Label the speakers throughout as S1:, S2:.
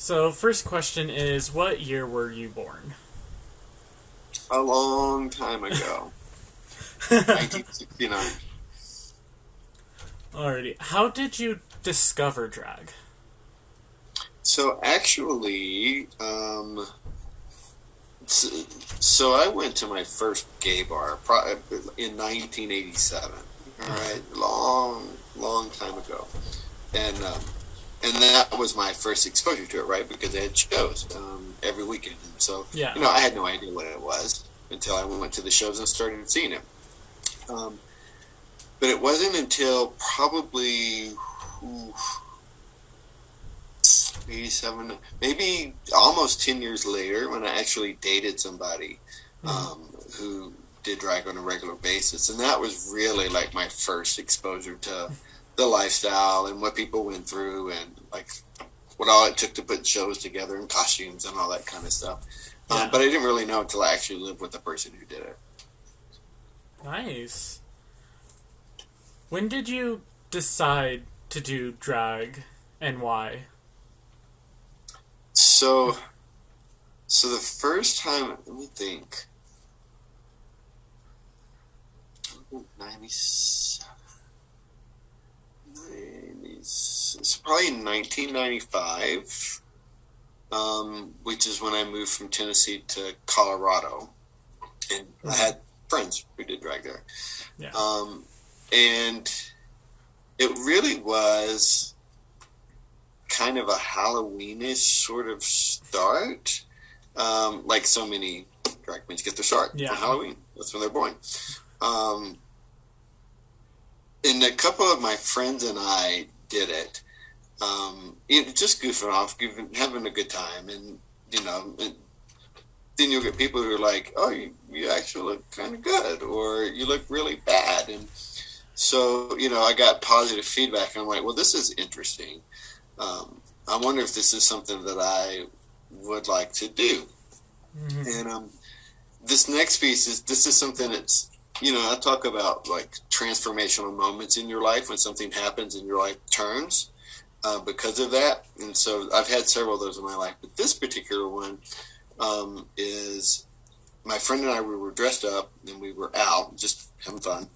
S1: So, first question is, what year were you born?
S2: A long time ago, 1969.
S1: Alrighty. How did you discover drag?
S2: So actually, so, so I went to my first gay bar in 1987. All right, long time ago, and that was my first exposure to it, right? Because they had shows every weekend, and so
S1: Yeah.
S2: I had no idea what it was until I went to the shows and started seeing it. Um, but it wasn't until probably ooh, 87, maybe almost 10 years later when I actually dated somebody
S1: Hmm.
S2: who did drag on a regular basis. And that was really like my first exposure to the lifestyle and what people went through and like what all it took to put shows together and costumes and all that kind of stuff.
S1: Yeah.
S2: But I didn't really know until I actually lived with the person who did it.
S1: Nice. When did you decide to do drag and why?
S2: So, so the first time, let me think, 97, it's probably 1995, which is when I moved from Tennessee to Colorado, and I
S1: Hmm.
S2: had friends who did drag there,
S1: Yeah.
S2: um, and it really was kind of a Halloweenish sort of start, like so many drag queens get their start on
S1: Yeah.
S2: Halloween. That's when they're born. Um, and a couple of my friends and I did it. Just goofing off, having a good time, and and then you'll get people who are like, "Oh, you actually look kind of good," or "You look really bad," and so I got positive feedback. I'm like, "Well, this is interesting. I wonder if this is something that I would like to do."
S1: Hmm.
S2: And this next piece is this is something that's I talk about like transformational moments in your life when something happens and your life turns because of that. And so I've had several of those in my life, but this particular one is my friend and I. We were dressed up and we were out just having fun.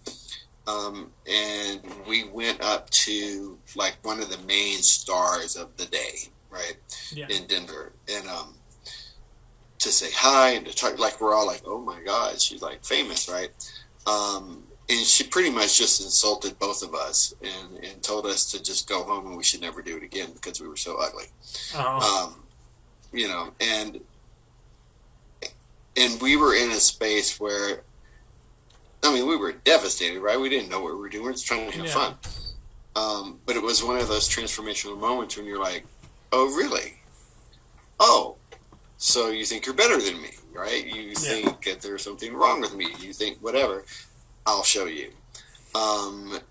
S2: And we went up to like one of the main stars of the day, right,
S1: Yeah.
S2: in Denver, and to say hi and to talk. Like we're all like, "Oh my God, she's like famous, right?" And she pretty much just insulted both of us and told us to just go home and we should never do it again because we were so ugly.
S1: Oh.
S2: Um, and we were in a space where I mean we were devastated, right? We didn't know what we were doing. We were just trying to have
S1: Yeah.
S2: fun. But it was one of those transformational moments when you're like, "Oh, really? Oh, so you think you're better than me, right? You
S1: Yeah.
S2: think that there's something wrong with me. You think whatever. I'll show you."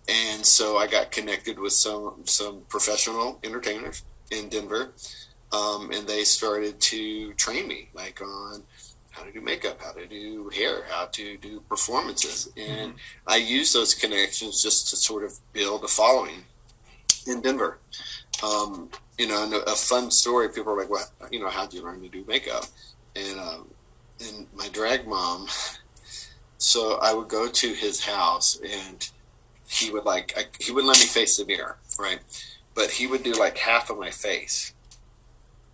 S2: And so I got connected with some professional entertainers in Denver, and they started to train me like on how to do makeup, how to do hair, how to do performances, and
S1: Hmm.
S2: I used those connections just to sort of build a following in Denver. Um, and a fun story. People are like, "Well, how'd you learn to do makeup?" And my drag mom. So I would go to his house, and he wouldn't let me face the mirror, right? But he would do like half of my face,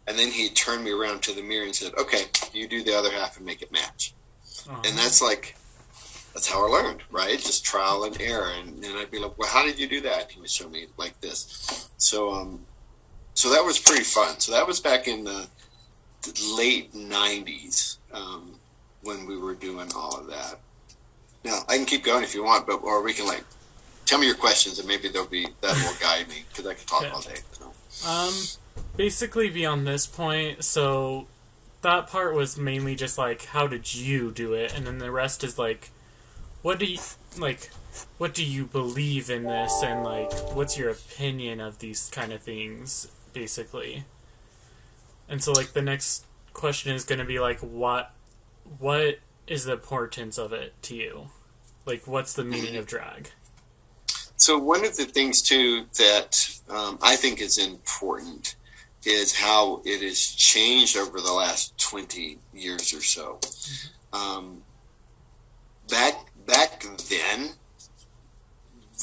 S2: and then he'd turn me around to the mirror and said, "Okay, you do the other half and make it match." And
S1: Oh.
S2: that's how I learned, right? Just trial and error. And I'd be like, "Well, how did you do that?" And he would show me like this. So that was pretty fun. So that was back in the late '90s when we were doing all of that. Now I can keep going if you want, but or we can like tell me your questions and maybe that will guide me because I can talk
S1: Okay.
S2: all day. So.
S1: Um. Basically, beyond this point, so that part was mainly just like, how did you do it, and then the rest is like, what do you like? What do you believe in this, and like, what's your opinion of these kind of things, basically? And so, like, the next question is going to be like, what is the importance of it to you? Like, what's the meaning of drag?
S2: So one of the things too that I think is important is how it has changed over the last 20 years or so. Um, back then,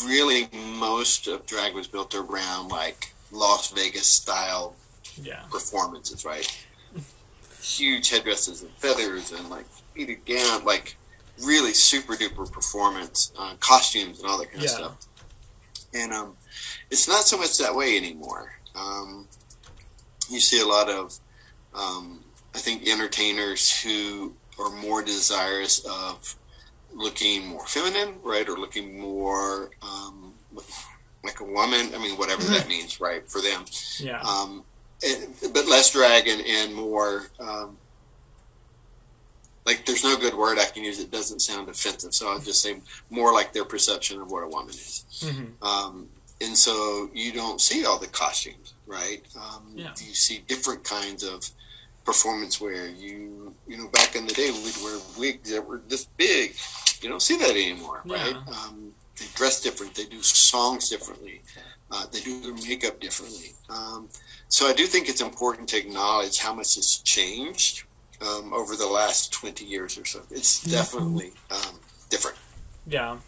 S2: really most of drag was built around like Las Vegas style performances, right? Huge headdresses and feathers and like beaded gown, like really super duper performance, costumes and all that kind of stuff. And it's not so much that way anymore. You see a lot of, I think, entertainers who are more desirous of looking more feminine, right, or looking more like a woman. I mean, whatever that means, right, for them.
S1: Yeah.
S2: But less drag and more like there's no good word I can use. It doesn't sound offensive, so I'll just say more like their perception of what a woman is. And so you don't see all the costumes, right? You see different kinds of performance wear. You know, back in the day, we'd wear wigs that were this big. You don't see that anymore, right? They dress different. They do songs differently. They do their makeup differently. So I do think it's important to acknowledge how much has changed over the last 20 years or so. It's definitely different.
S1: Yeah.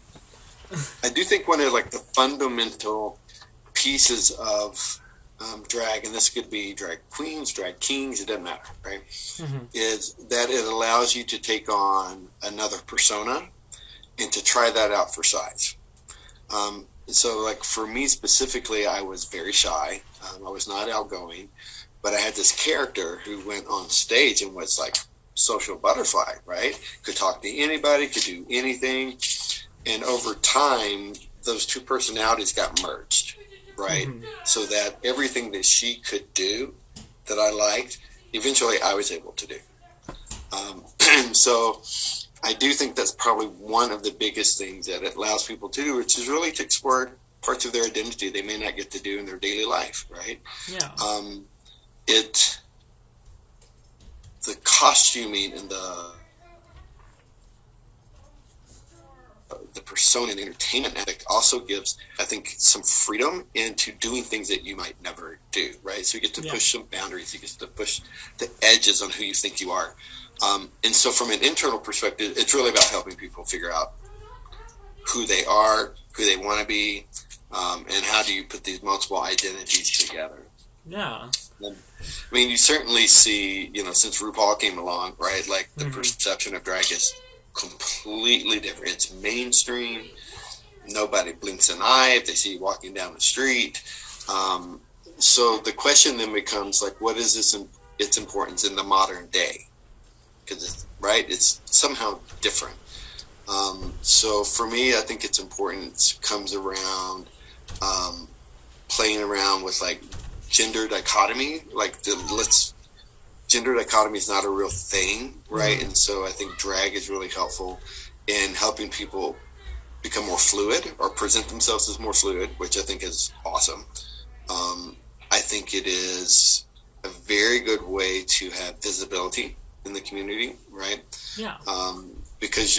S2: I do think one of like the fundamental pieces of drag, and this could be drag queens, drag kings, it doesn't matter, right? Is that it allows you to take on another persona and to try that out for size. So like for me specifically, I was very shy. I was not outgoing, but I had this character who went on stage and was like social butterfly, right? Could talk to anybody, could do anything. And over time, those two personalities got merged, right? So that everything that she could do that I liked, eventually I was able to do. So I do think that's probably one of the biggest things that it allows people to do, which is really to explore parts of their identity they may not get to do in their daily life, right?
S1: Yeah.
S2: The costuming and the persona and the entertainment aspect also gives, I think, some freedom into doing things that you might never do, right? So you get to push some boundaries. You get to push the edges on who you think you are. And so from an internal perspective, it's really about helping people figure out who they are, who they want to be, and how do you put these multiple identities together.
S1: Yeah.
S2: I mean, you certainly see, you know, since RuPaul came along, right, like the perception of drag is completely different. It's mainstream. Nobody blinks an eye if they see you walking down the street. So the question then becomes like, what is its importance in the modern day? Because it's somehow different. So for me, I think it's important. It comes around playing around with like gender dichotomy. Like gender dichotomy is not a real thing, right? And so I think drag is really helpful in helping people become more fluid or present themselves as more fluid, which I think is awesome. I think it is a very good way to have visibility in the community, right?
S1: Yeah.
S2: Because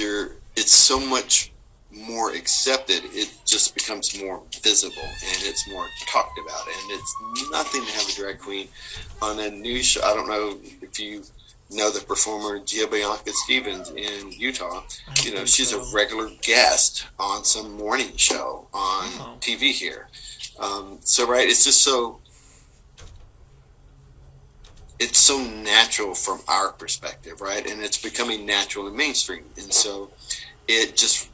S2: it's so much more accepted, it just becomes more visible and it's more talked about. And it's nothing to have a drag queen on a new show. I don't know if you know the performer Gia Bianca Stevens in Utah. You know, she's a regular guest on some morning show on TV here. So it's just it's so natural from our perspective, right? And it's becoming natural and mainstream. And so it just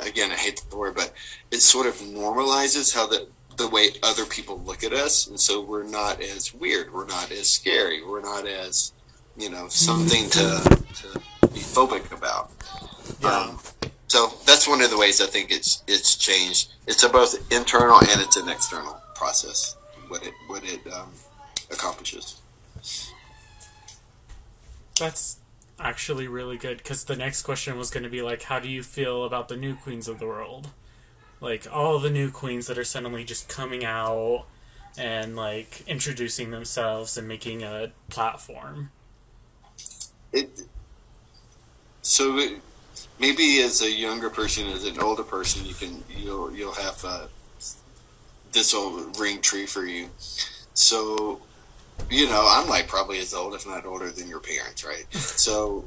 S2: again, I hate the word, but it sort of normalizes how the way other people look at us. And so we're not as weird. We're not as scary. We're not as, you know, something to be phobic about.
S1: Yeah.
S2: So that's one of the ways I think it's changed. It's a both internal and it's an external process, what it accomplishes.
S1: That's actually really good, because the next question was going to be like, how do you feel about the new queens of the world? Like all the new queens that are suddenly just coming out and like introducing themselves and making a platform. Maybe as a younger person, as an older person, you'll have
S2: this will ring true for you. So, I'm like probably as old, if not older than your parents, right? So,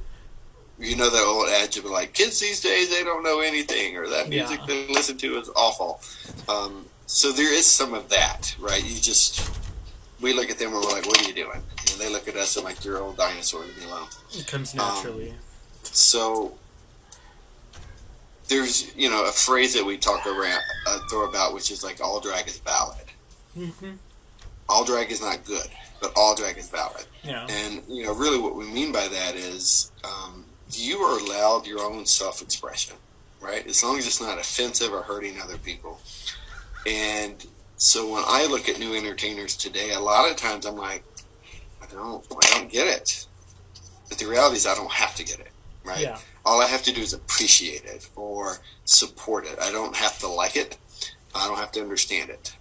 S2: that old adage of like, kids these days, they don't know anything, or that music
S1: Yeah.
S2: they listen to is awful. So there is some of that, right? We look at them and we're like, what are you doing? And they look at us and like, you're old dinosaur, leave me alone.
S1: It comes naturally.
S2: So there's, a phrase that we talk around, throw about, which is like, all drag is valid.
S1: Mm-hmm.
S2: All drag is not good, but all drag is valid.
S1: Yeah.
S2: And, really what we mean by that is you are allowed your own self-expression, right? As long as it's not offensive or hurting other people. And so when I look at new entertainers today, a lot of times I'm like, I don't get it. But the reality is I don't have to get it, right?
S1: Yeah.
S2: All I have to do is appreciate it or support it. I don't have to like it. I don't have to understand it.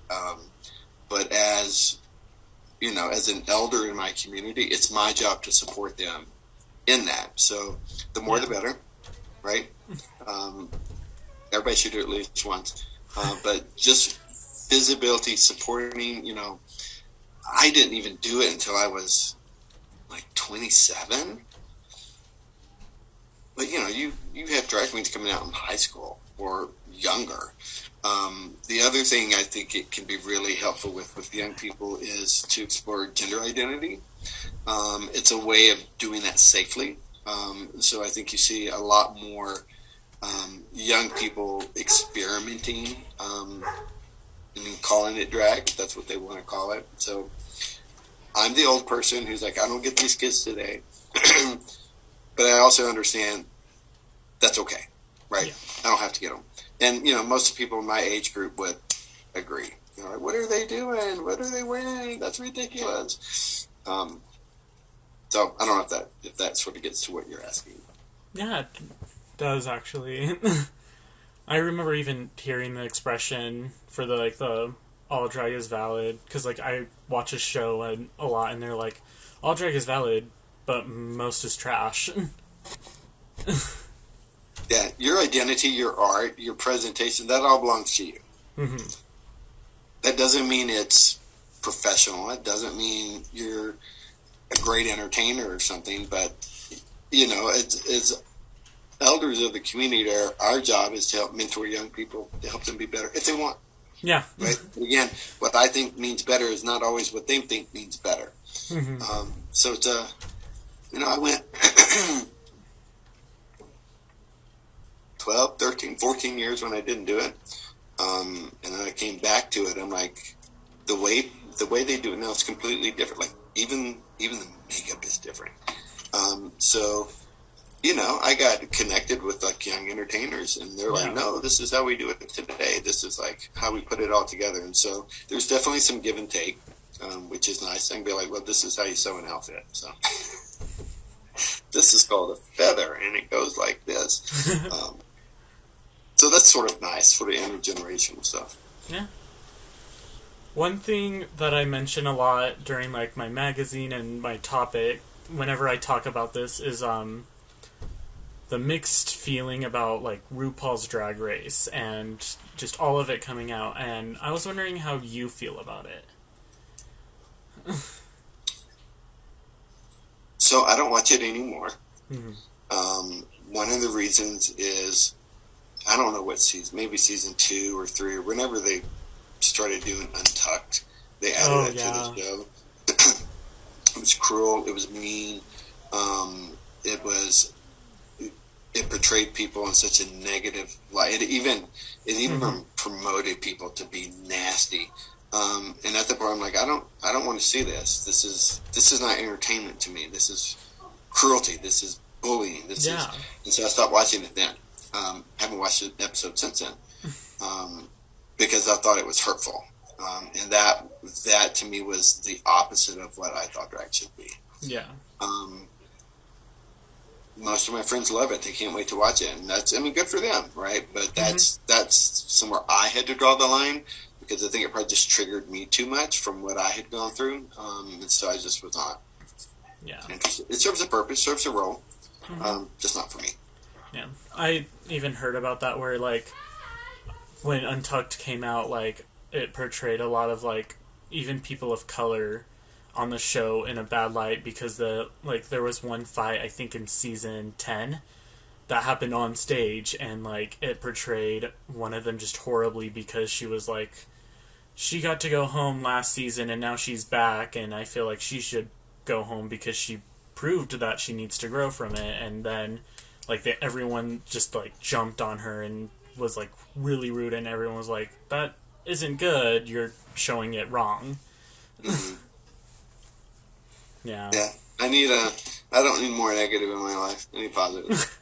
S2: But as an elder in my community, it's my job to support them in that. So the more the better, right? Everybody should do it at least once. But just visibility, supporting, I didn't even do it until I was like 27. But, you have drag queens coming out in high school or younger. The other thing I think it can be really helpful with young people is to explore gender identity. It's a way of doing that safely. So I think you see a lot more young people experimenting calling it drag. That's what they want to call it. So I'm the old person who's like, I don't get these kids today. But I also understand that's okay, right? Yeah. I don't have to get them. And, most people in my age group would agree. Like, what are they doing? What are they wearing? That's ridiculous. So I don't know if that sort of gets to what you're asking.
S1: Yeah, it does actually. I remember even hearing the expression for the all drag is valid, because I watch a show a lot and they're like, all drag is valid, but most is trash.
S2: Yeah, your identity, your art, your presentation, that all belongs to you.
S1: Mm-hmm.
S2: That doesn't mean it's professional. It doesn't mean you're a great entertainer or something, but it's elders of the community. Our job is to help mentor young people, to help them be better if they want.
S1: Yeah.
S2: Right. Again, what I think means better is not always what they think means better.
S1: Mm-hmm.
S2: So it's I went 12, 13, 14 years when I didn't do it. And then I came back to it. I'm like, the way they do it now is completely different. Like even the makeup is different. So I got connected with young entertainers, and they're like, no, this is how we do it today. This is how we put it all together. And so there's definitely some give and take, which is nice. I can be like, well, this is how you sew an outfit. So this is called a feather, and it goes like this. So that's sort of nice for the intergenerational stuff.
S1: Yeah. One thing that I mention a lot during my magazine and my topic, whenever I talk about this, is the mixed feeling about RuPaul's Drag Race and just all of it coming out. And I was wondering how you feel about it.
S2: So I don't watch it anymore.
S1: Mm-hmm.
S2: One of the reasons is, I don't know what season, maybe season 2 or 3, or whenever they started doing Untucked, they added to the show. It was cruel. It was mean. It portrayed people in such a negative light. It even mm-hmm. promoted people to be nasty. And at the point, I'm like, I don't want to see this. This is not entertainment to me. This is cruelty. This is bullying. And so I stopped watching it then. Haven't watched an episode since then, because I thought it was hurtful. And that to me was the opposite of what I thought drag should be.
S1: Yeah.
S2: Most of my friends love it. They can't wait to watch it, and good for them, right? But that's somewhere I had to draw the line, because I think it probably just triggered me too much from what I had gone through, and so I just was not interested. It serves a purpose, serves a role,
S1: mm-hmm.
S2: Just not for me.
S1: Yeah, I even heard about that where when Untucked came out, it portrayed a lot of like even people of color on the show in a bad light because there was one fight I think in season 10 that happened on stage, and like it portrayed one of them just horribly because she was like she got to go home last season and now she's back, and I feel like she should go home because she proved that she needs to grow from it. And then like everyone just like jumped on her and was like really rude, and everyone was like, that isn't good, you're showing it wrong.
S2: Mm-hmm.
S1: Yeah.
S2: Yeah. I don't need more negative in my life. I need positive.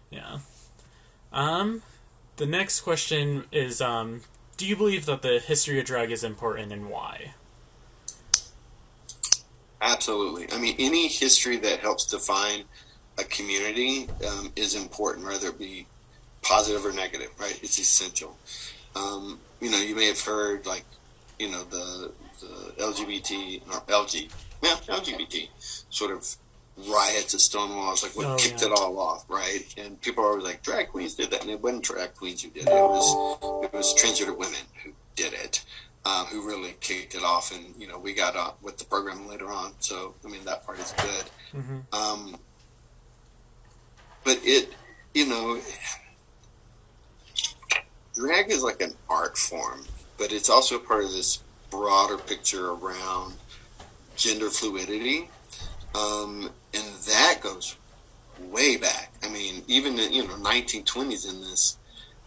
S1: Yeah. The next question is, do you believe that the history of drag is important, and why?
S2: Absolutely. I mean, any history that helps define a community is important, whether it be positive or negative, right? It's essential. You may have heard, like, the LGBT, or LGBT sort of riots at Stonewall. It's like what kicked it all off, right? And people are always like, drag queens did that, and it wasn't drag queens who did it. It was transgender women who did it, who really kicked it off. And we got with the program later on. So I mean, that part is good.
S1: Mm-hmm.
S2: But drag is like an art form, but it's also part of this broader picture around gender fluidity. And that goes way back. I mean, even in 1920s in this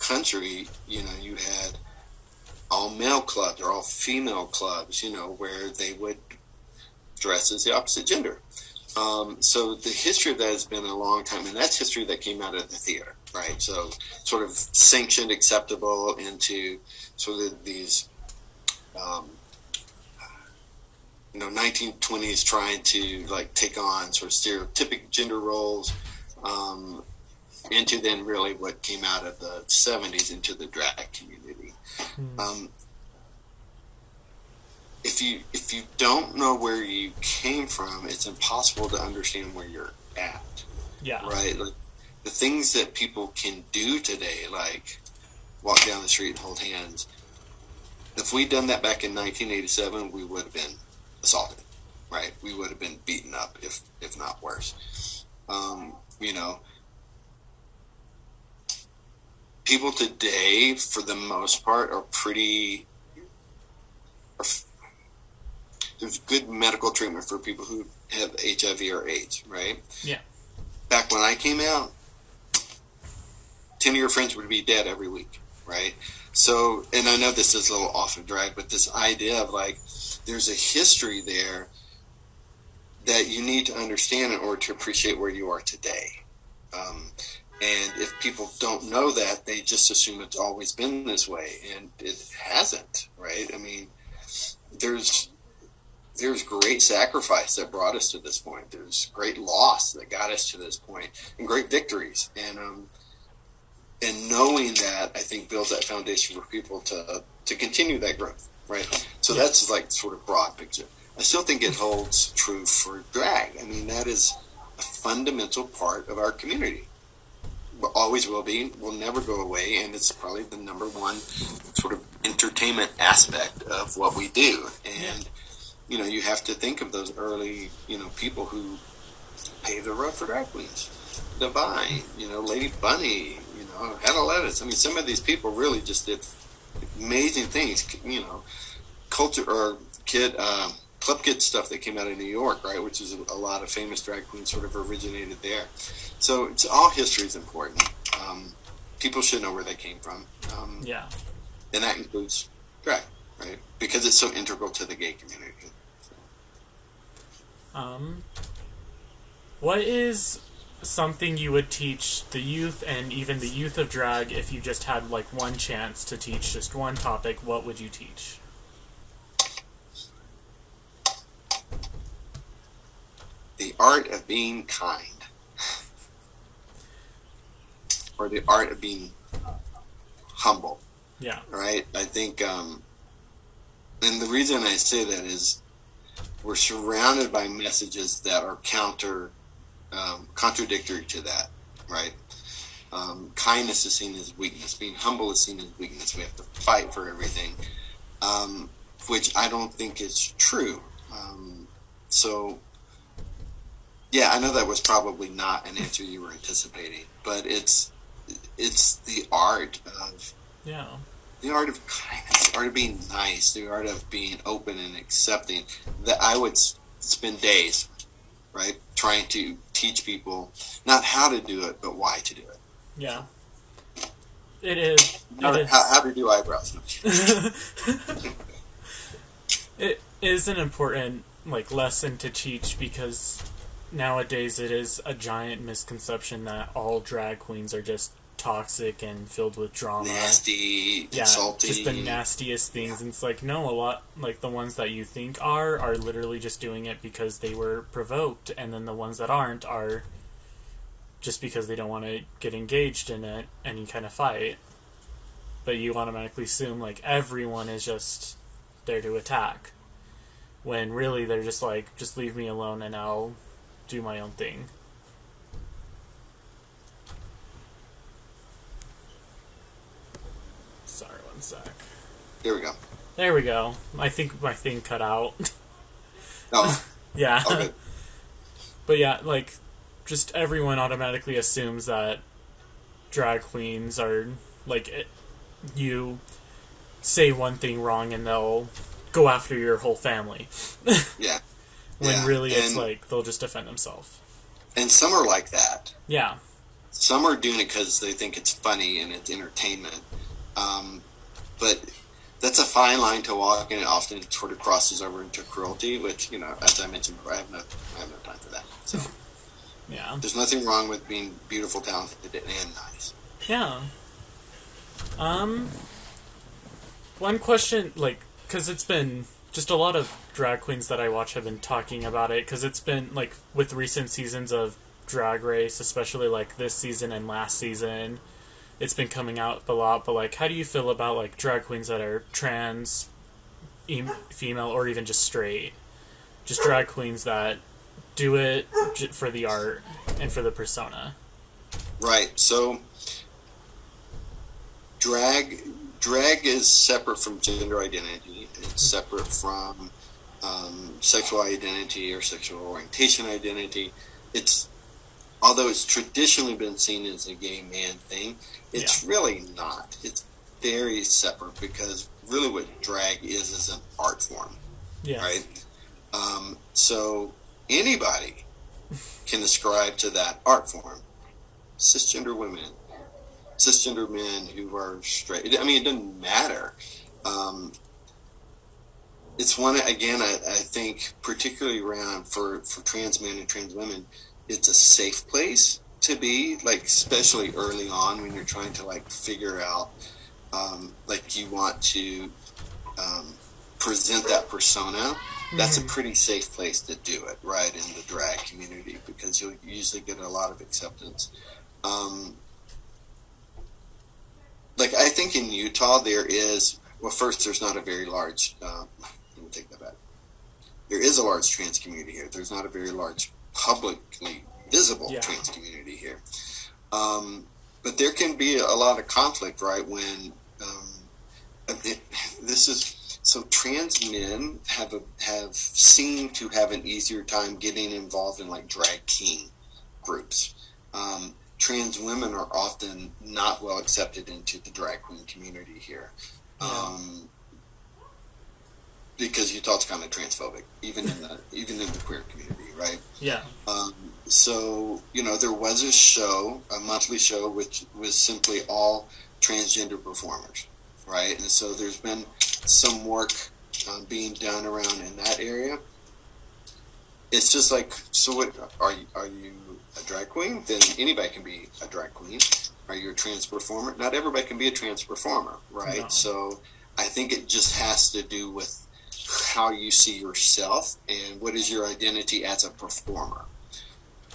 S2: country, you had all male clubs or all female clubs, where they would dress as the opposite gender. So the history of that has been a long time, and that's history that came out of the theater, right? So sort of sanctioned, acceptable into sort of these 1920s trying to like take on sort of stereotypic gender roles, into then really what came out of the 70s into the drag community. If you don't know where you came from, it's impossible to understand where you're at.
S1: Yeah.
S2: Right? Like the things that people can do today, like walk down the street and hold hands. If we'd done that back in 1987, we would have been assaulted, right? We would have been beaten up, if not worse. People today, for the most part, are there's good medical treatment for people who have HIV or AIDS, right?
S1: Yeah.
S2: Back when I came out, 10 of your friends would be dead every week, right? So, and I know this is a little off of drag, but this idea of like, there's a history there that you need to understand in order to appreciate where you are today. And if people don't know that, they just assume it's always been this way, and it hasn't, right? I mean, there's great sacrifice that brought us to this point. There's great loss that got us to this point, and great victories. And knowing that, I think, builds that foundation for people to continue that growth, right? So that's like sort of broad picture. I still think it holds true for drag. I mean, that is a fundamental part of our community. Always will be, will never go away, and it's probably the number one sort of entertainment aspect of what we do. And you have to think of those early people who paved the road for drag queens. Divine, Lady Bunny, Hannah Levis. I mean, some of these people really just did amazing things. Culture or Club Kid stuff that came out of New York, right, which is a lot of famous drag queens sort of originated there. So it's all history is important. People should know where they came from. And that includes drag, right? Because it's so integral to the gay community.
S1: What is something you would teach the youth and even the youth of drag if you just had like one chance to teach just one topic? What would you teach?
S2: The art of being kind. Or the art of being humble.
S1: Yeah.
S2: Right? I think, and the reason I say that is we're surrounded by messages that are contradictory to that, right? Kindness is seen as weakness. Being humble is seen as weakness. We have to fight for everything. which I don't think is true. So, yeah, I know that was probably not an answer you were anticipating, but it's
S1: Yeah.
S2: the art of kindness, the art of being nice, the art of being open and accepting. That I would spend days, right, trying to teach people not how to do it, but why to do it.
S1: Yeah. It is.
S2: How to do eyebrows.
S1: It is an important like lesson to teach because nowadays it is a giant misconception that all drag queens are just toxic and filled with drama.
S2: Nasty,
S1: Yeah,
S2: salty.
S1: just the nastiest things. And it's like, no, a lot, like the ones that you think are literally just doing it because they were provoked, and then the ones that aren't are just because they don't want to get engaged in any kind of fight. But you automatically assume like everyone is just there to attack, when really they're just like, just leave me alone and I'll do my own thing. Sorry, one sec.
S2: Here we go.
S1: There we go. I think my thing cut out.
S2: Oh,
S1: Yeah.
S2: okay.
S1: But yeah, like, just everyone automatically assumes that drag queens are, like, you say one thing wrong and they'll go after your whole family.
S2: Yeah.
S1: When
S2: Yeah.
S1: really it's like, they'll just defend themselves.
S2: And some are like that.
S1: Yeah.
S2: Some are doing it because they think it's funny and it's entertainment. But that's a fine line to walk, and it often sort of crosses over into cruelty, which, as I mentioned before, I have no time for that. So
S1: Yeah.
S2: there's nothing wrong with being beautiful, talented, and nice.
S1: Yeah. One question, like, because it's been just a lot of drag queens that I watch have been talking about it, because it's been, like, with recent seasons of Drag Race, especially, like, this season and last season, it's been coming out a lot, but, like, how do you feel about, like, drag queens that are trans, female, or even just straight? Just drag queens that do it for the art and for the persona.
S2: Right. So drag is separate from gender identity. It's separate from sexual identity or sexual orientation identity. Although it's traditionally been seen as a gay man thing, it's really not. It's very separate, because really what drag is an art form.
S1: Yeah.
S2: Right? So anybody can ascribe to that art form. Cisgender women, cisgender men who are straight. I mean, it doesn't matter. It's one, again, I think, particularly around for trans men and trans women, it's a safe place to be, like, especially early on when you're trying to, like, figure out, like, you want to present that persona. That's a pretty safe place to do it, right, in the drag community, because you'll usually get a lot of acceptance. Like, I think in Utah there is, well, first, there's not a very large, let me take that back. There is a large trans community here. There's not a very large publicly visible trans community here. But there can be a lot of conflict, right, when so trans men have seemed to have an easier time getting involved in, like, drag king groups. Trans women are often not well accepted into the drag queen community here. Because Utah's kind of transphobic, even in the queer community, right?
S1: Yeah.
S2: So, there was a monthly show, which was simply all transgender performers, right? And so there's been some work being done around in that area. It's just like, so what, are you a drag queen? Then anybody can be a drag queen. Are you a trans performer? Not everybody can be a trans performer, right? No. So I think it just has to do with how you see yourself and what is your identity as a performer.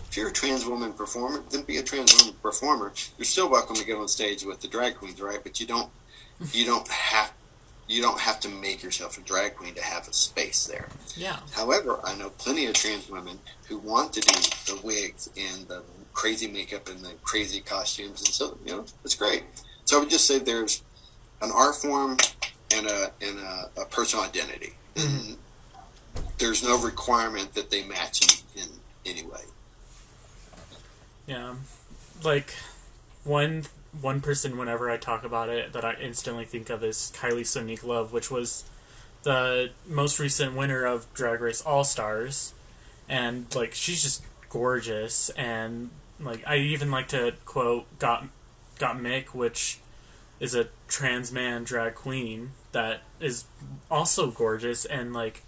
S2: If you're a trans woman performer, then be a trans woman performer. You're still welcome to get on stage with the drag queens, right? But you don't have to make yourself a drag queen to have a space there.
S1: Yeah.
S2: However, I know plenty of trans women who want to do the wigs and the crazy makeup and the crazy costumes, and so it's great. So I would just say there's an art form a personal identity.
S1: Mm-hmm.
S2: And there's no requirement that they match in any way.
S1: Yeah, like one person whenever I talk about it that I instantly think of is Kylie Sonique Love, which was the most recent winner of Drag Race All Stars, and like she's just gorgeous, and like I even like to quote Got Mick, which is a trans man drag queen that is also gorgeous, and like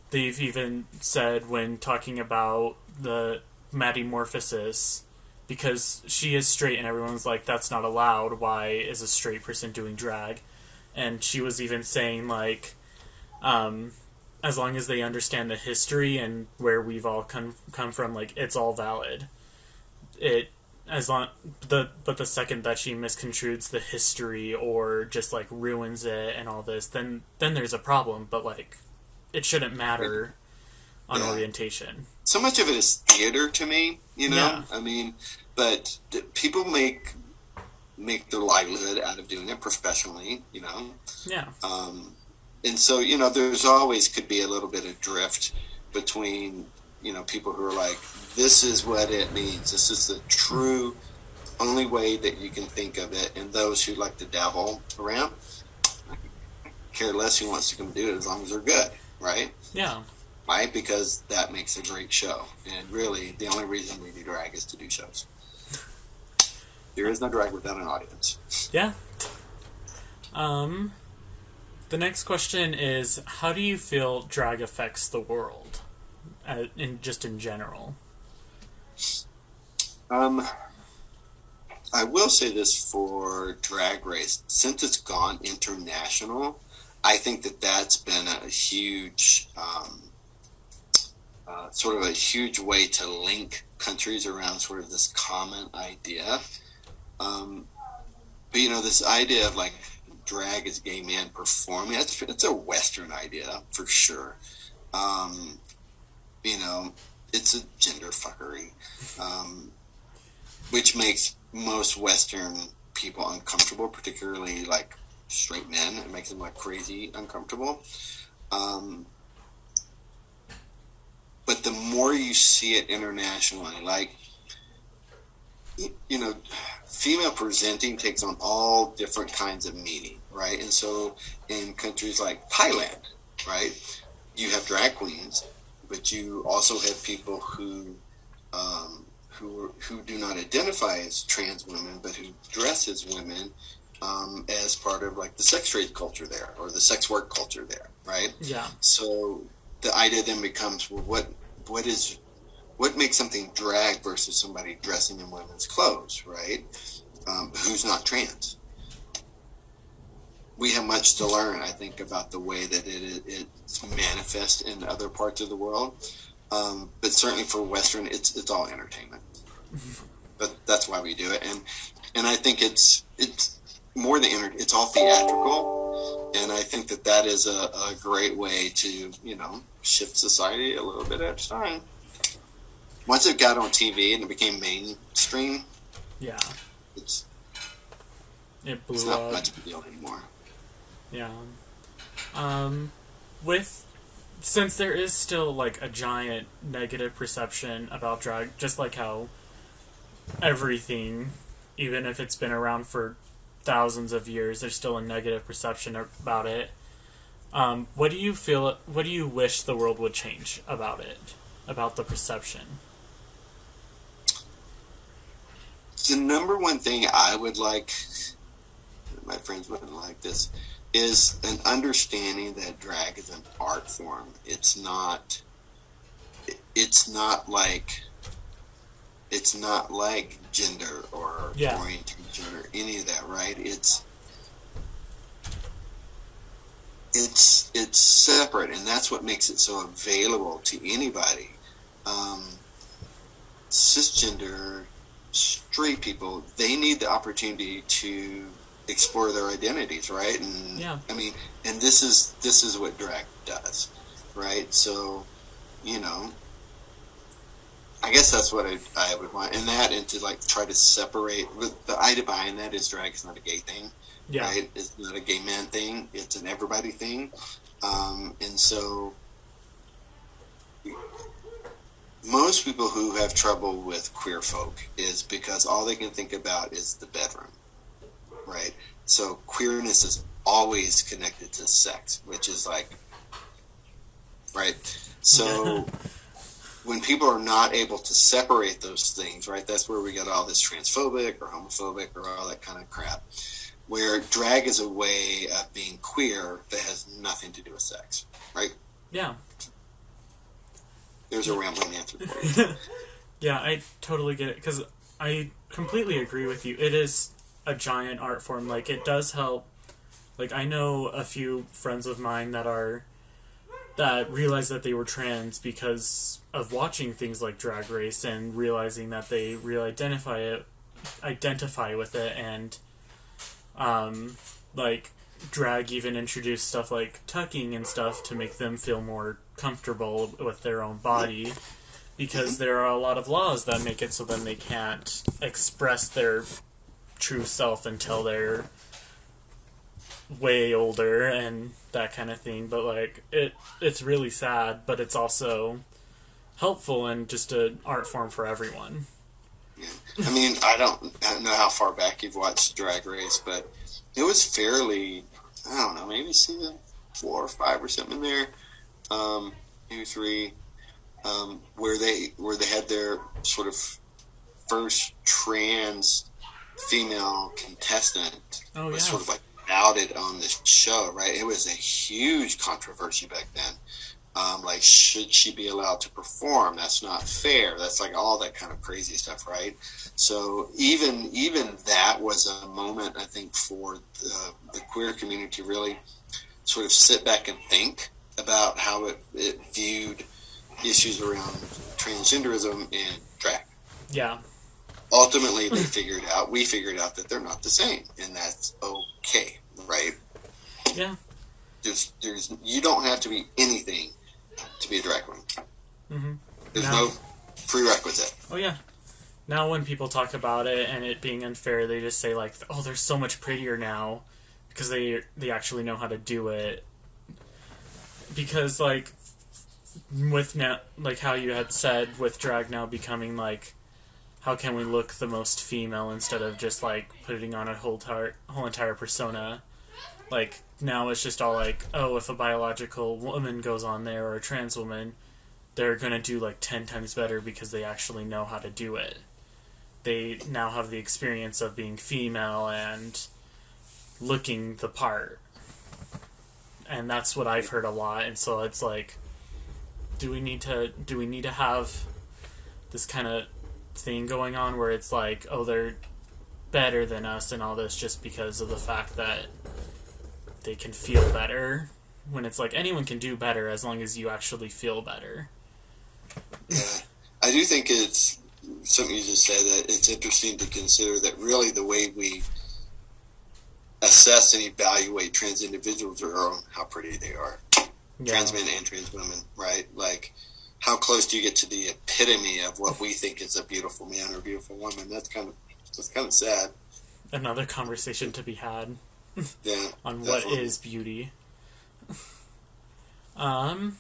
S1: they've even said when talking about the Metamorphosis, because she is straight and everyone's like, that's not allowed, why is a straight person doing drag? And she was even saying like, as long as they understand the history and where we've all come from, like it's all valid. It as long but the second that she misconstrues the history or just like ruins it and all this, then there's a problem. But like, it shouldn't matter on orientation.
S2: So much of it is theater to me, you know.
S1: Yeah.
S2: I mean, but people make their livelihood out of doing it professionally, you know.
S1: Yeah.
S2: And so, you know, there's always could be a little bit of drift between, you know, people who are like, this is what it means. This is the true only way that you can think of it. And those who like to dabble around, care less who wants to come do it as long as they're good, right?
S1: Yeah.
S2: Why? Because that makes a great show. And really, the only reason we do drag is to do shows. There is no drag without an audience.
S1: Yeah. The next question is, how do you feel drag affects the world, in general?
S2: I will say this for Drag Race. Since it's gone international, I think that that's been a huge, sort of a huge way to link countries around sort of this common idea. But, you know, this idea of like drag as gay men performing, it's a Western idea for sure. You know, it's a gender fuckery, which makes most Western people uncomfortable, particularly like straight men. It makes them like crazy uncomfortable. But the more you see it internationally, like, you know, female presenting takes on all different kinds of meaning, right? And so in countries like Thailand, right, you have drag queens, but you also have people who do not identify as trans women, but who dress as women, as part of like the sex trade culture there, or the sex work culture there, right?
S1: Yeah.
S2: So the idea then becomes, well, what makes something drag versus somebody dressing in women's clothes, right? Who's not trans? We have much to learn, I think, about the way that it manifests in other parts of the world. But certainly for Western, it's all entertainment. But that's why we do it, and I think it's more than it's all theatrical, and I think that is a great way to, you know, shift society a little bit at a time. Once it got on TV and it became mainstream,
S1: Yeah. It blew
S2: it's not
S1: up.
S2: much of a deal anymore.
S1: Yeah. Since there is still like a giant negative perception about drag, just like how everything, even if it's been around for thousands of years, there's still a negative perception about it. What do you wish the world would change about it, about the perception?
S2: The number one thing I would like, my friends wouldn't like this, is an understanding that drag is an art form. It's not like gender or orientation or any of that, right? It's separate, and that's what makes it so available to anybody. Cisgender straight people, they need the opportunity to explore their identities, right? And I mean, and this is what drag does, right? So, you know, I guess that's what I would want, and that, and to like try to separate. The idea behind that is drag is not a gay thing,
S1: Yeah.
S2: right? It's not a gay man thing. It's an everybody thing, and so most people who have trouble with queer folk is because all they can think about is the bedroom, right? So queerness is always connected to sex, which is like, right? So when people are not able to separate those things, right, that's where we get all this transphobic or homophobic or all that kind of crap, where drag is a way of being queer that has nothing to do with sex, right?
S1: Yeah.
S2: There's a rambling answer for you.
S1: Yeah, I totally get it, because I completely agree with you. It is a giant art form. Like, it does help. Like, I know a few friends of mine that realized that they were trans because of watching things like Drag Race and realizing that they really identify with it, and like drag even introduced stuff like tucking and stuff to make them feel more comfortable with their own body, because there are a lot of laws that make it so then they can't express their true self until they're way older and that kind of thing. But like it's really sad, but it's also helpful and just an art form for everyone.
S2: Yeah. I mean, I don't know how far back you've watched Drag Race, but it was fairly, I don't know, maybe season 4 or 5 or something in there, maybe 3, where they had their sort of first trans female contestant
S1: Oh
S2: was
S1: yeah.
S2: sort of like outed on this show, right? It was a huge controversy back then. Like, should she be allowed to perform? That's not fair. That's like all that kind of crazy stuff, right? So even that was a moment, I think, for the queer community to really sort of sit back and think about how it viewed issues around transgenderism and drag.
S1: Yeah.
S2: Ultimately, we figured out that they're not the same, and that's okay, right?
S1: Yeah.
S2: You don't have to be anything to be a drag queen.
S1: Mm-hmm.
S2: There's no prerequisite.
S1: Oh yeah. Now when people talk about it and it being unfair, they just say like, "Oh, they're so much prettier now," because they actually know how to do it. Because like with now, like how you had said, with drag now becoming like, how can we look the most female instead of just like putting on a whole entire persona? Like now it's just all like, oh, if a biological woman goes on there or a trans woman, they're gonna do like 10 times better because they actually know how to do it. They now have the experience of being female and looking the part. And that's what I've heard a lot, and so it's like, do we need to have this kind of thing going on where it's like, oh, they're better than us and all this just because of the fact that they can feel better, when it's like anyone can do better as long as you actually feel better.
S2: Yeah. I do think it's something you just said, that it's interesting to consider that really the way we assess and evaluate trans individuals are on how pretty they are.
S1: Yeah.
S2: Trans men and trans women, right? Like, how close do you get to the epitome of what we think is a beautiful man or a beautiful woman? That's kind of sad.
S1: Another conversation to be had.
S2: Yeah.
S1: On
S2: definitely.
S1: what is beauty. My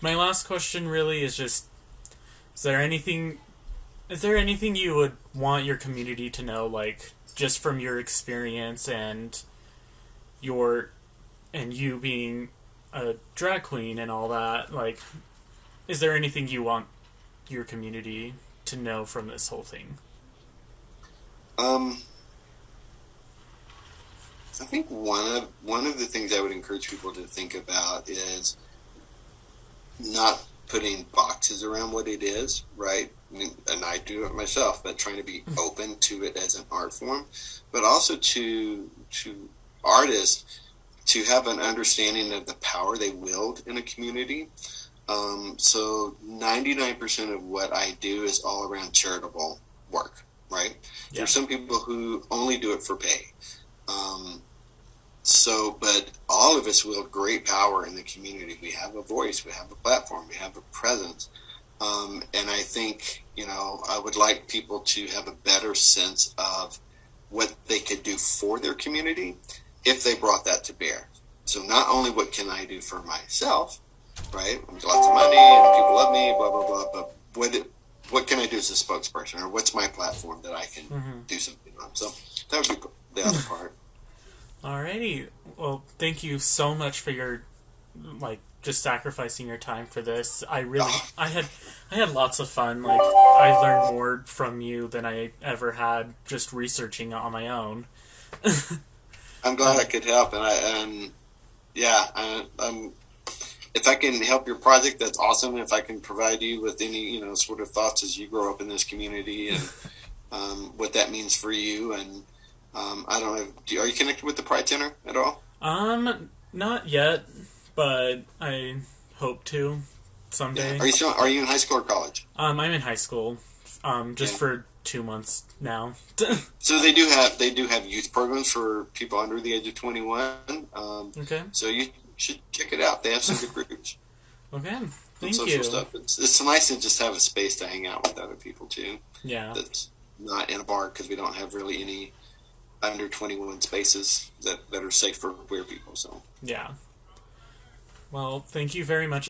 S1: last question really is just, is there anything you would want your community to know, like, just from your experience and you being a drag queen and all that, like, is there anything you want your community to know from this whole thing?
S2: I think one of the things I would encourage people to think about is not putting boxes around what it is, right? I mean, and I do it myself, but trying to be open to it as an art form, but also to artists to have an understanding of the power they wield in a community. So 99% of what I do is all around charitable work, right? Yeah. There's some people who only do it for pay. But all of us wield great power in the community. We have a voice, we have a platform, we have a presence. And I think I would like people to have a better sense of what they could do for their community if they brought that to bear. So not only what can I do for myself, right? Lots of money and people love me, blah blah blah. But what can I do as a spokesperson, or what's my platform that I can do something on? So that would be the other part.
S1: Alrighty. Well, thank you so much for your just sacrificing your time for this. I had lots of fun. Like I learned more from you than I ever had just researching on my own.
S2: I'm glad I could help, and I'm if I can help your project, that's awesome. If I can provide you with any, sort of thoughts as you grow up in this community and what that means for you. And I don't know, are you connected with the Pride Center at all?
S1: Not yet, but I hope to someday.
S2: Yeah. Are you in high school or college?
S1: I'm in high school, just for 2 months now.
S2: So they do have youth programs for people under the age of 21.
S1: Okay.
S2: So you should check it out. They have some good groups.
S1: Okay. Thank
S2: social
S1: you.
S2: Stuff. It's nice to just have a space to hang out with other people too.
S1: Yeah.
S2: That's not in a bar, because we don't have really any under 21 spaces that are safe for queer people. So
S1: yeah. Well, thank you very much.